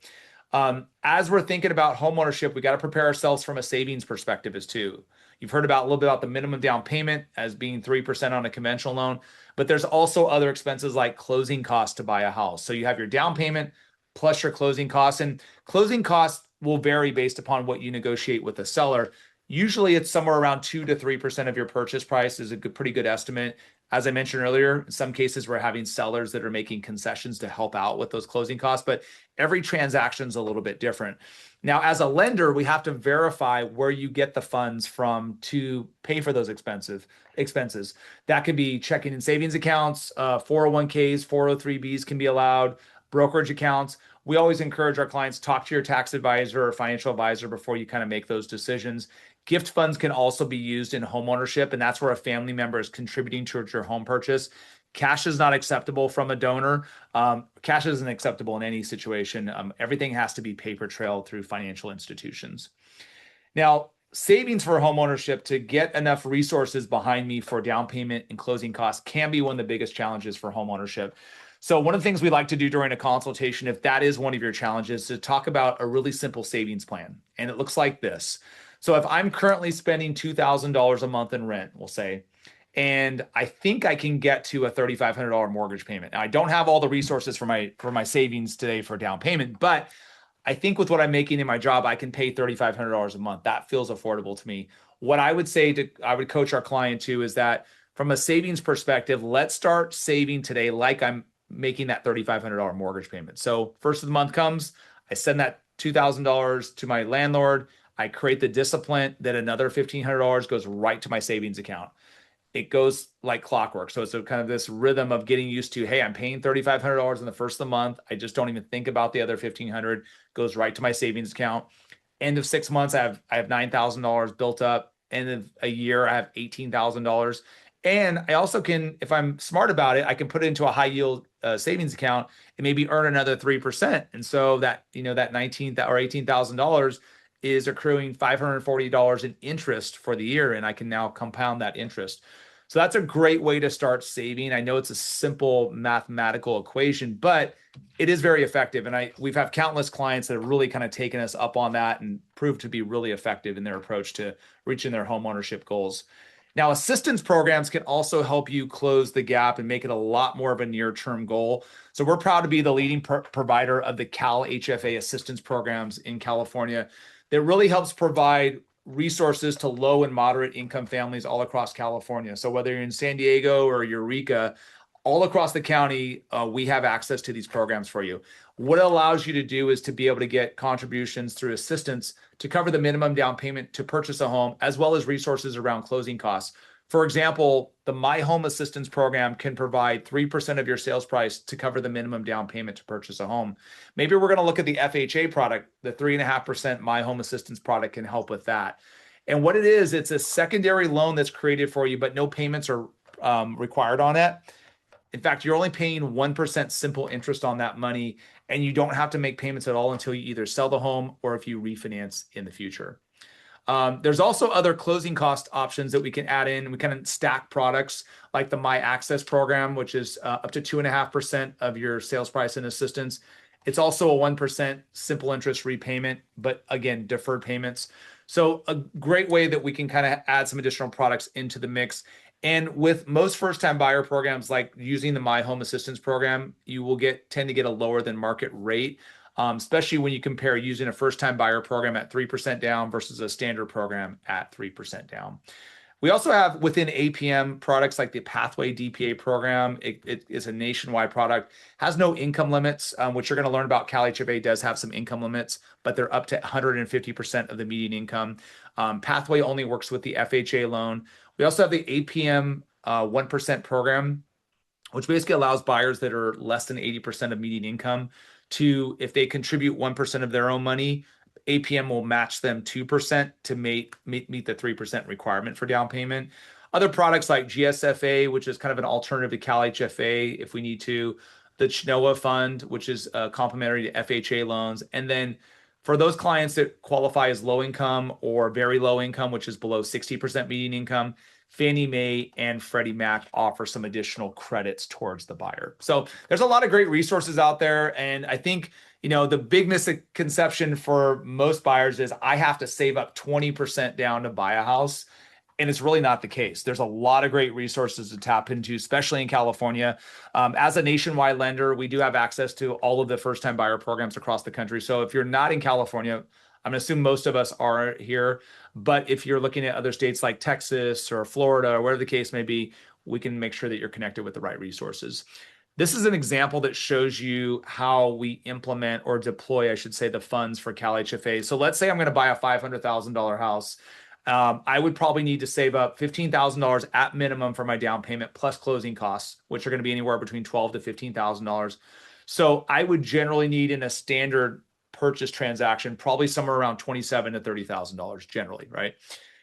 As we're thinking about home ownership, we got to prepare ourselves from a savings perspective as too. You've heard about a little bit about the minimum down payment as being 3% on a conventional loan, but there's also other expenses like closing costs to buy a house. So you have your down payment plus your closing costs, and closing costs will vary based upon what you negotiate with the seller. Usually it's somewhere around 2 to 3% of your purchase price is a pretty good estimate. As I mentioned earlier, in some cases we're having sellers that are making concessions to help out with those closing costs, but every transaction is a little bit different. Now, as a lender, we have to verify where you get the funds from to pay for those expenses. That could be checking and savings accounts, 401ks, 403bs can be allowed, brokerage accounts. We always encourage our clients, talk to your tax advisor or financial advisor before you kind of make those decisions. Gift funds can also be used in homeownership, and that's where a family member is contributing towards your home purchase. Cash is not acceptable from a donor. Cash isn't acceptable in any situation. Everything has to be paper trail through financial institutions. Now, savings for homeownership to get enough resources behind me for down payment and closing costs can be one of the biggest challenges for homeownership. So one of the things we like to do during a consultation, if that is one of your challenges, is to talk about a really simple savings plan. And it looks like this. So if I'm currently spending $2,000 a month in rent, we'll say, and I think I can get to a $3,500 mortgage payment. Now, I don't have all the resources for my savings today for down payment, but I think with what I'm making in my job, I can pay $3,500 a month. That feels affordable to me. What I would coach our client to is that from a savings perspective, let's start saving today like I'm making that $3,500 mortgage payment. So first of the month comes, I send that $2,000 to my landlord. I create the discipline that another $1,500 goes right to my savings account. It goes like clockwork. So it's a kind of this rhythm of getting used to, hey, I'm paying $3,500 in the first of the month. I just don't even think about the other $1,500, goes right to my savings account. End of 6 months, I have $9,000 built up. End of a year, I have $18,000. And I also can, if I'm smart about it, I can put it into a high yield savings account and maybe earn another 3%. And so that, that $19,000 or $18,000 is accruing $540 in interest for the year. And I can now compound that interest. So that's a great way to start saving. I know it's a simple mathematical equation, but it is very effective. And we've had countless clients that have really kind of taken us up on that and proved to be really effective in their approach to reaching their home ownership goals. Now, assistance programs can also help you close the gap and make it a lot more of a near-term goal. So we're proud to be the leading provider of the CalHFA assistance programs in California that really helps provide resources to low and moderate income families all across California. So whether you're in San Diego or Eureka, all across the county, we have access to these programs for you. What it allows you to do is to be able to get contributions through assistance to cover the minimum down payment to purchase a home, as well as resources around closing costs. For example, the My Home Assistance Program can provide 3% of your sales price to cover the minimum down payment to purchase a home. Maybe we're going to look at the FHA product. The 3.5% My Home Assistance product can help with that. And what it is, it's a secondary loan that's created for you, but no payments are required on it. In fact, you're only paying 1% simple interest on that money, and you don't have to make payments at all until you either sell the home or if you refinance in the future. There's also other closing cost options that we can add in. We kind of stack products like the My Access program, which is up to 2.5% of your sales price and assistance. It's also a 1% simple interest repayment, but again, deferred payments. So a great way that we can kind of add some additional products into the mix. And with most first-time buyer programs, like using the My Home Assistance Program, you will tend to get a lower than market rate, especially when you compare using a first-time buyer program at 3% down versus a standard program at 3% down. We also have within APM products like the Pathway DPA program. It is a nationwide product, has no income limits, which you're going to learn about. CalHFA does have some income limits, but they're up to 150% of the median income. Pathway only works with the FHA loan. We also have the APM 1% program, which basically allows buyers that are less than 80% of median income to, if they contribute 1% of their own money, APM will match them 2% to meet the 3% requirement for down payment. Other products like GSFA, which is kind of an alternative to CalHFA if we need to, the CHNOA fund, which is complementary to FHA loans. And then for those clients that qualify as low income or very low income, which is below 60% median income, Fannie Mae and Freddie Mac offer some additional credits towards the buyer. So there's a lot of great resources out there. And I think, the big misconception for most buyers is I have to save up 20% down to buy a house. And it's really not the case. There's a lot of great resources to tap into, especially in California. As a nationwide lender, we do have access to all of the first-time buyer programs across the country. So if you're not in California, I'm gonna assume most of us are here, but if you're looking at other states like Texas or Florida or whatever the case may be, we can make sure that you're connected with the right resources. This is an example that shows you how we implement or deploy, I should say, the funds for CalHFA. So let's say I'm going to buy a $500,000 house. I would probably need to save up $15,000 at minimum for my down payment plus closing costs, which are going to be anywhere between $12,000 to $15,000. So I would generally need in a standard purchase transaction, probably somewhere around $27,000 to $30,000 generally, right?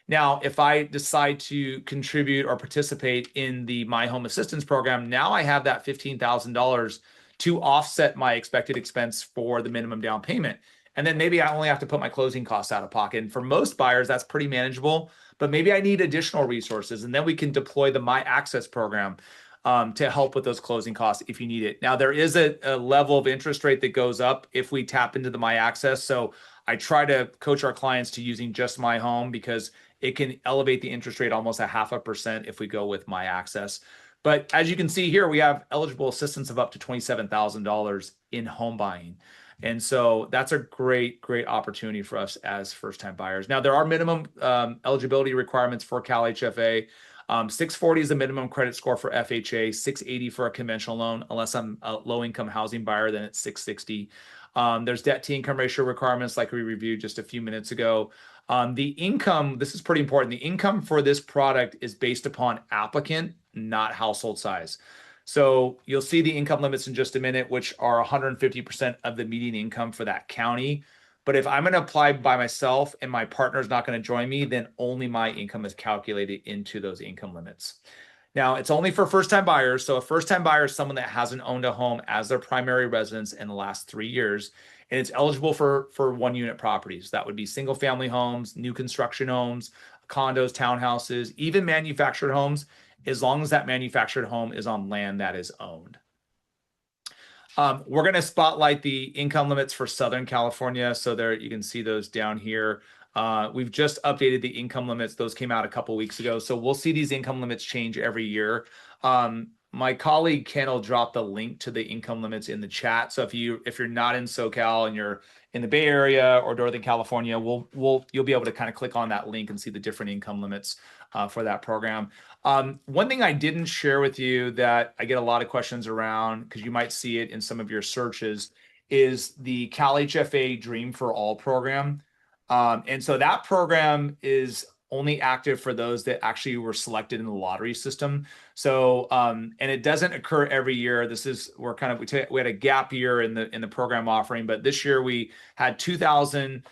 Now, if I decide to contribute or participate in the My Home Assistance Program, now I have that $15,000 to offset my expected expense for the minimum down payment. And then maybe I only have to put my closing costs out of pocket. And for most buyers, that's pretty manageable, but maybe I need additional resources. And then we can deploy the My Access program to help with those closing costs if you need it. Now, there is a level of interest rate that goes up if we tap into the My Access. So I try to coach our clients to using just My Home because it can elevate the interest rate almost 0.5% if we go with My Access. But as you can see here, we have eligible assistance of up to $27,000 in home buying. And so that's a great, great opportunity for us as first-time buyers. Now, there are minimum eligibility requirements for CalHFA. 640 is the minimum credit score for FHA, 680 for a conventional loan. Unless I'm a low-income housing buyer, then it's 660. There's debt-to-income ratio requirements like we reviewed just a few minutes ago. The income, this is pretty important. The income for this product is based upon applicant, not household size. So you'll see the income limits in just a minute, which are 150% of the median income for that county. But if I'm going to apply by myself and my partner is not going to join me, then only my income is calculated into those income limits. Now, it's only for first-time buyers. So a first-time buyer is someone that hasn't owned a home as their primary residence in the last 3 years. And it's eligible for one-unit properties. That would be single-family homes, new construction homes, condos, townhouses, even manufactured homes, as long as that manufactured home is on land that is owned. We're going to spotlight the income limits for Southern California. So there you can see those down here. We've just updated the income limits. Those came out a couple weeks ago. So we'll see these income limits change every year. My colleague Ken will drop the link to the income limits in the chat. So if you're not in SoCal and you're in the Bay Area or Northern California, you'll be able to kind of click on that link and see the different income limits for that program. One thing I didn't share with you that I get a lot of questions around, because you might see it in some of your searches, is the CalHFA Dream for All program. And so that program is only active for those that actually were selected in the lottery system. So, and it doesn't occur every year. We had a gap year in the program offering, but this year we had 2,000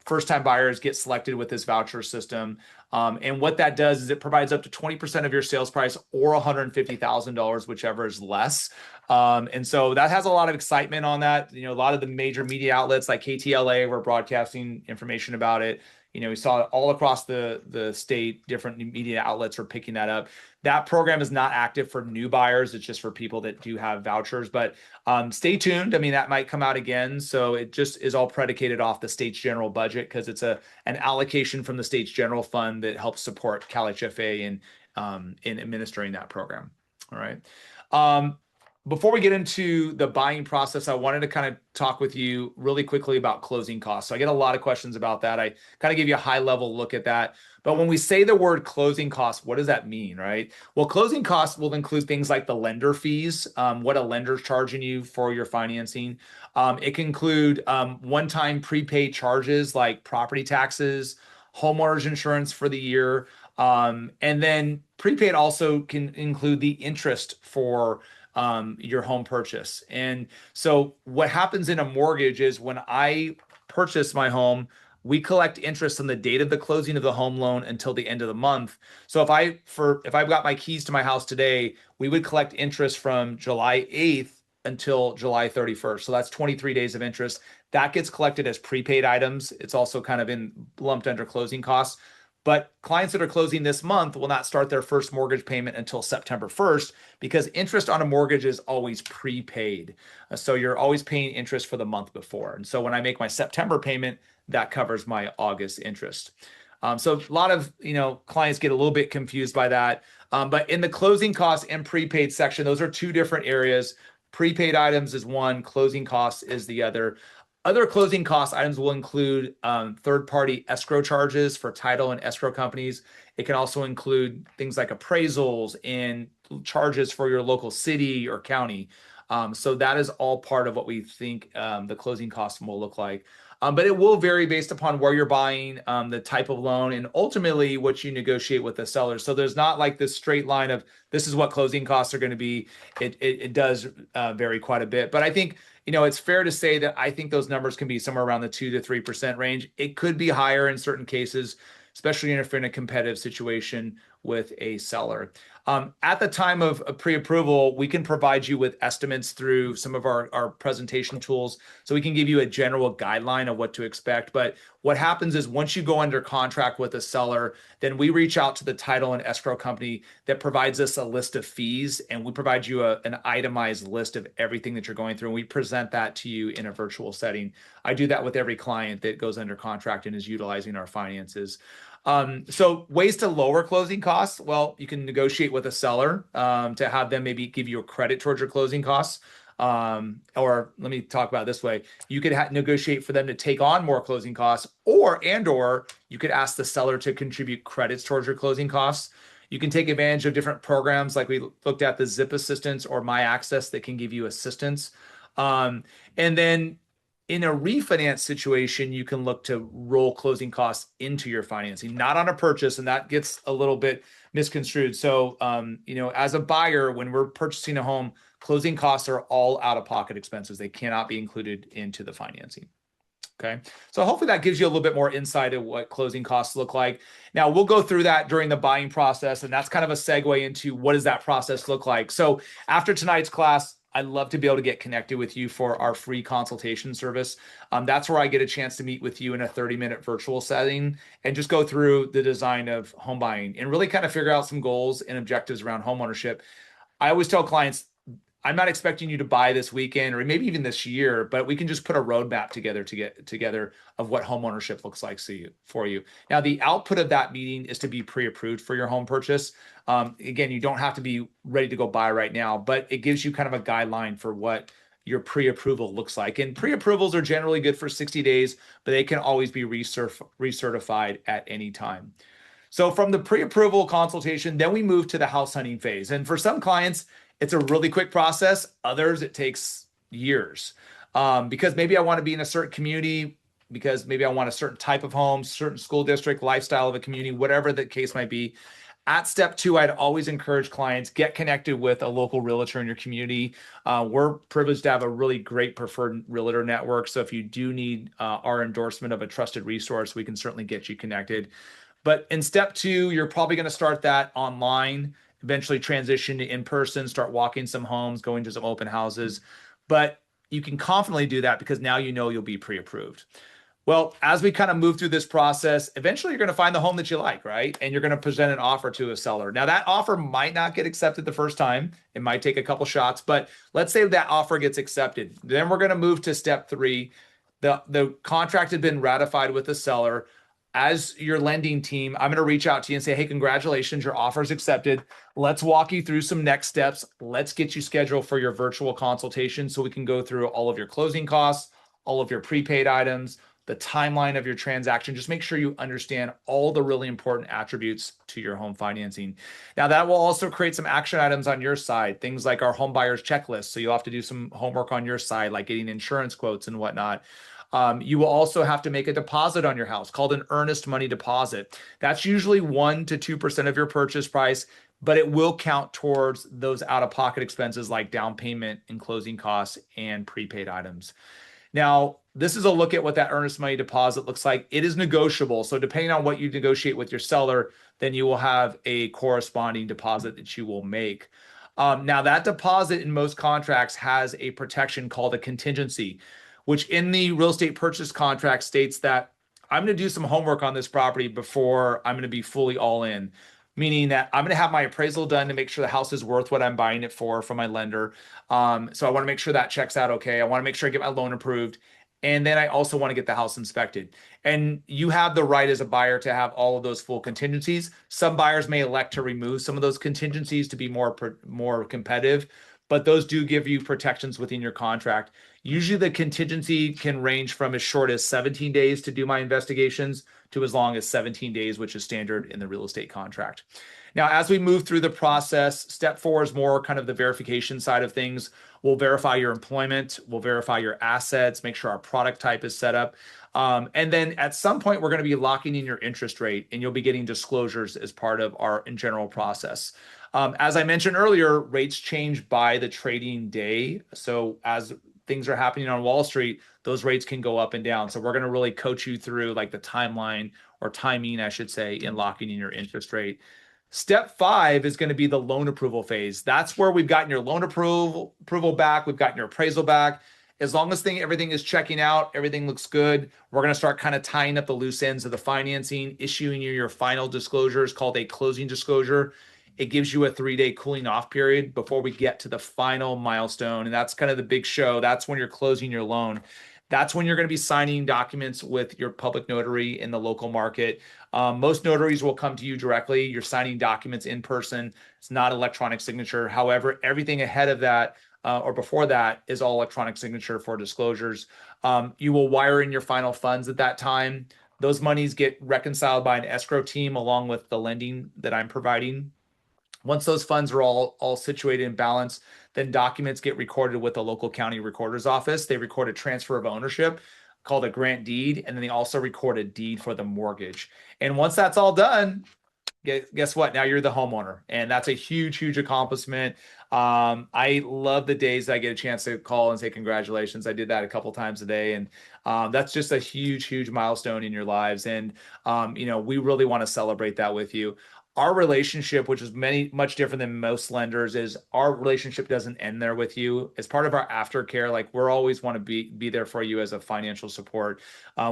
first-time buyers get selected with this voucher system. And what that does is it provides up to 20% of your sales price or $150,000, whichever is less. And so that has a lot of excitement on that. A lot of the major media outlets like KTLA were broadcasting information about it. We saw it all across the state, different media outlets were picking that up. That program is not active for new buyers. It's just for people that do have vouchers, but stay tuned. That might come out again. So it just is all predicated off the state's general budget because it's an allocation from the state's general fund that helps support CalHFA in administering that program. All right. Before we get into the buying process, I wanted to kind of talk with you really quickly about closing costs. So I get a lot of questions about that. I kind of give you a high level look at that. But when we say the word closing costs, what does that mean, right? Well, closing costs will include things like the lender fees, what a lender's charging you for your financing. It can include one-time prepaid charges like property taxes, homeowners insurance for the year. And then prepaid also can include the interest for your home purchase. And so what happens in a mortgage is when I purchase my home, we collect interest on the date of the closing of the home loan until the end of the month. So if I've got my keys to my house today, we would collect interest from July 8th until July 31st. So that's 23 days of interest. That gets collected as prepaid items. It's also kind of lumped under closing costs. But clients that are closing this month will not start their first mortgage payment until September 1st because interest on a mortgage is always prepaid. So you're always paying interest for the month before. And so when I make my September payment, that covers my August interest. So a lot of clients get a little bit confused by that. But in the closing costs and prepaid section, those are two different areas. Prepaid items is one, closing costs is the other. Other closing cost items will include third-party escrow charges for title and escrow companies. It can also include things like appraisals and charges for your local city or county. So that is all part of what we think the closing costs will look like. But it will vary based upon where you're buying, the type of loan, and ultimately what you negotiate with the seller. So there's not like this straight line of this is what closing costs are going to be. It does vary quite a bit. But I think it's fair to say that I think those numbers can be somewhere around the 2 to 3% range. It could be higher in certain cases, especially if you're in a competitive situation with a seller. At the time of pre-approval, we can provide you with estimates through some of our presentation tools. So we can give you a general guideline of what to expect. But what happens is once you go under contract with a seller, then we reach out to the title and escrow company that provides us a list of fees, and we provide you an itemized list of everything that you're going through, and we present that to you in a virtual setting. I do that with every client that goes under contract and is utilizing our finances. So ways to lower closing costs. Well, you can negotiate with a seller to have them maybe give you a credit towards your closing costs. Or let me talk about it this way. You could negotiate for them to take on more closing costs, or you could ask the seller to contribute credits towards your closing costs. You can take advantage of different programs like we looked at, the Zip Assistance or My Access, that can give you assistance. And then in a refinance situation, you can look to roll closing costs into your financing, not on a purchase, and that gets a little bit misconstrued. So, as a buyer, when we're purchasing a home, closing costs are all out-of-pocket expenses. They cannot be included into the financing. Okay, so hopefully that gives you a little bit more insight of what closing costs look like. Now, we'll go through that during the buying process, and that's kind of a segue into what does that process look like. So after tonight's class, I'd love to be able to get connected with you for our free consultation service. That's where I get a chance to meet with you in a 30-minute virtual setting and just go through the design of home buying and really kind of figure out some goals and objectives around homeownership. I always tell clients, I'm not expecting you to buy this weekend or maybe even this year, but we can just put a roadmap together to get together of what home ownership looks like for you. Now, the output of that meeting is to be pre-approved for your home purchase. Again, you don't have to be ready to go buy right now, but it gives you kind of a guideline for what your pre-approval looks like. And pre-approvals are generally good for 60 days, but they can always be recertified at any time. So from the pre-approval consultation, then we move to the house hunting phase. And for some clients, it's a really quick process. Others, it takes years because maybe I want to be in a certain community, because maybe I want a certain type of home, certain school district, lifestyle of a community, whatever the case might be. At step 2, I'd always encourage clients, get connected with a local realtor in your community. We're privileged to have a really great preferred realtor network. So if you do need our endorsement of a trusted resource, we can certainly get you connected. But in step 2, you're probably going to start that online, eventually transition to in-person, start walking some homes, going to some open houses. But you can confidently do that because now you'll be pre-approved. Well, as we kind of move through this process, eventually you're going to find the home that you like, right? And you're going to present an offer to a seller. Now, that offer might not get accepted the first time. It might take a couple shots, but let's say that offer gets accepted. Then we're going to move to step 3. The contract had been ratified with the seller. As your lending team, I'm going to reach out to you and say, hey, congratulations, your offer is accepted. Let's walk you through some next steps. Let's get you scheduled for your virtual consultation so we can go through all of your closing costs, all of your prepaid items, the timeline of your transaction. Just make sure you understand all the really important attributes to your home financing. Now, that will also create some action items on your side, things like our home buyer's checklist. So you'll have to do some homework on your side, like getting insurance quotes and whatnot. You will also have to make a deposit on your house called an earnest money deposit. That's usually 1 to 2% of your purchase price, but it will count towards those out-of-pocket expenses like down payment and closing costs and prepaid items. Now, this is a look at what that earnest money deposit looks like. It is negotiable. So depending on what you negotiate with your seller, then you will have a corresponding deposit that you will make. Now, that deposit in most contracts has a protection called a contingency, which in the real estate purchase contract states that I'm going to do some homework on this property before I'm going to be fully all in, meaning that I'm going to have my appraisal done to make sure the house is worth what I'm buying it for from my lender. So I want to make sure that checks out okay. I want to make sure I get my loan approved. And then I also want to get the house inspected. And you have the right as a buyer to have all of those full contingencies. Some buyers may elect to remove some of those contingencies to be more competitive, but those do give you protections within your contract. Usually the contingency can range from as short as 17 days to do my investigations to as long as 17 days, which is standard in the real estate contract. Now, as we move through the process, step 4 is more kind of the verification side of things. We'll verify your employment, we'll verify your assets, make sure our product type is set up. And then at some point, we're going to be locking in your interest rate, and you'll be getting disclosures as part of our in general process. As I mentioned earlier, rates change by the trading day. So as things are happening on Wall Street, those rates can go up and down. So we're going to really coach you through like the timeline or timing, I should say, in locking in your interest rate. Step 5 is going to be the loan approval phase. That's where we've gotten your loan approval back. We've gotten your appraisal back. As long as everything is checking out, everything looks good, we're going to start kind of tying up the loose ends of the financing, issuing you your final disclosures called a closing disclosure. It gives you a 3-day cooling off period before we get to the final milestone. And that's kind of the big show. That's when you're closing your loan. That's when you're going to be signing documents with your public notary in the local market. Most notaries will come to you directly. You're signing documents in person. It's not electronic signature. However, everything ahead of that or before that is all electronic signature for disclosures. You will wire in your final funds at that time. Those monies get reconciled by an escrow team along with the lending that I'm providing. Once those funds are all situated in balance, then documents get recorded with the local county recorder's office. They record a transfer of ownership called a grant deed, and then they also record a deed for the mortgage. And once that's all done, guess what? Now you're the homeowner, and that's a huge, huge accomplishment. I love the days I get a chance to call and say congratulations. I did that a couple times a day, and that's just a huge, huge milestone in your lives. And we really want to celebrate that with you. Our relationship, which is much different than most lenders, is our relationship doesn't end there with you. As part of our aftercare, like we're always want to be there for you as a financial support,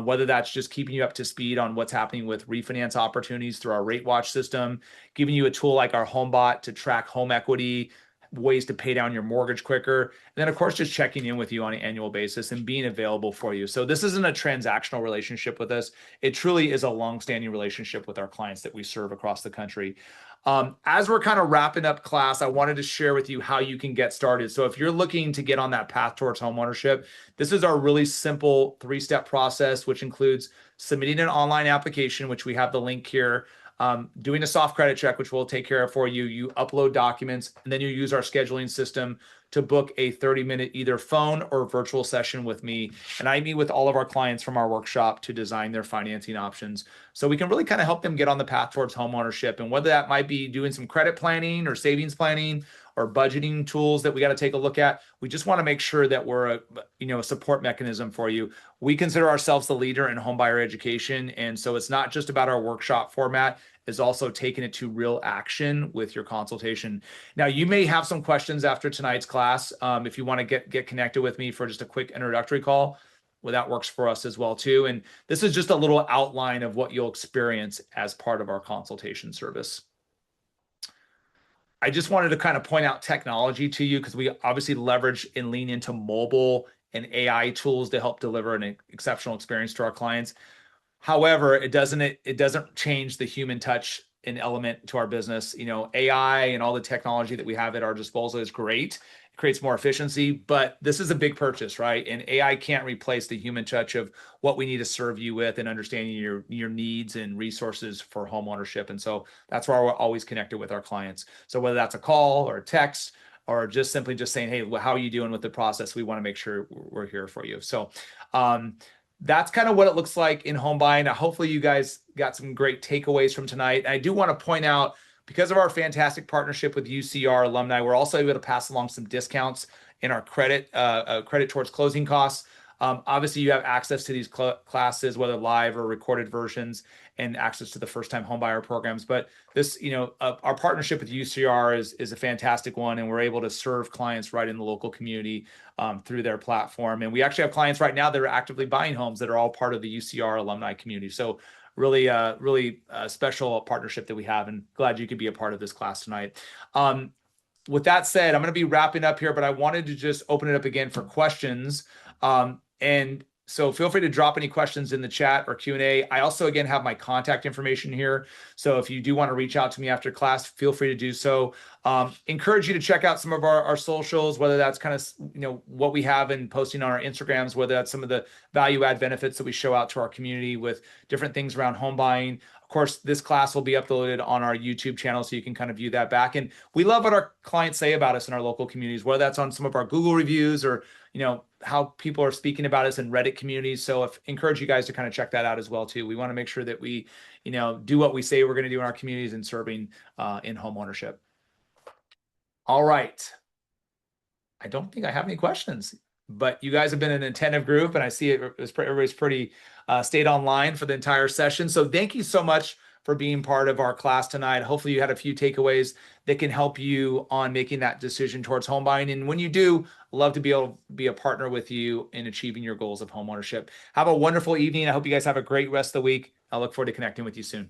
whether that's just keeping you up to speed on what's happening with refinance opportunities through our rate watch system, giving you a tool like our HomeBot to track home equity, ways to pay down your mortgage quicker. And then, of course, just checking in with you on an annual basis and being available for you. So this isn't a transactional relationship with us. It truly is a long-standing relationship with our clients that we serve across the country. As we're kind of wrapping up class, I wanted to share with you how you can get started. So if you're looking to get on that path towards homeownership, this is our really simple 3-step process, which includes submitting an online application, which we have the link here, doing a soft credit check, which we'll take care of for you. You upload documents, and then you use our scheduling system to book a 30-minute either phone or virtual session with me. And I meet with all of our clients from our workshop to design their financing options. So we can really kind of help them get on the path towards homeownership. And whether that might be doing some credit planning or savings planning or budgeting tools that we got to take a look at, we just want to make sure that we're a support mechanism for you. We consider ourselves the leader in homebuyer education. And so it's not just about our workshop format, is also taking it to real action with your consultation. Now, you may have some questions after tonight's class. If you want to get connected with me for just a quick introductory call, well, that works for us as well too. And this is just a little outline of what you'll experience as part of our consultation service. I just wanted to kind of point out technology to you because we obviously leverage and lean into mobile and AI tools to help deliver an exceptional experience to our clients. However, it doesn't change the human touch and element to our business. AI and all the technology that we have at our disposal is great. It creates more efficiency, but this is a big purchase, right? And AI can't replace the human touch of what we need to serve you with and understanding your needs and resources for home ownership. And so that's why we're always connected with our clients. So whether that's a call or a text or just simply saying, hey, how are you doing with the process? We want to make sure we're here for you. So, that's kind of what it looks like in home buying. Now, hopefully you guys got some great takeaways from tonight. I do want to point out, because of our fantastic partnership with UCR alumni, we're also able to pass along some discounts in our credit towards closing costs. Obviously, you have access to these classes, whether live or recorded versions, and access to the first-time homebuyer programs. But this, our partnership with UCR is a fantastic one, and we're able to serve clients right in the local community through their platform. And we actually have clients right now that are actively buying homes that are all part of the UCR alumni community. So really special partnership that we have, and glad you could be a part of this class tonight. With that said, I'm going to be wrapping up here, but I wanted to just open it up again for questions. And So feel free to drop any questions in the chat or Q&A. I also, again, have my contact information here. So if you do want to reach out to me after class, feel free to do so. Encourage you to check out some of our socials, whether that's kind of, what we have in posting on our Instagrams, whether that's some of the value add benefits that we show out to our community with different things around home buying. Of course, this class will be uploaded on our YouTube channel, so you can kind of view that back. And we love what our clients say about us in our local communities, whether that's on some of our Google reviews or how people are speaking about us in Reddit communities. So encourage you guys to kind of check that out as well too. We want to make sure that we, do what we say we're going to do in our communities and serving in home ownership. All right. I don't think I have any questions, but you guys have been an attentive group, and I see everybody's pretty stayed online for the entire session. So thank you so much for being part of our class tonight. Hopefully you had a few takeaways that can help you on making that decision towards home buying. And when you do, I'd love to be able to be a partner with you in achieving your goals of home ownership. Have a wonderful evening. I hope you guys have a great rest of the week. I look forward to connecting with you soon.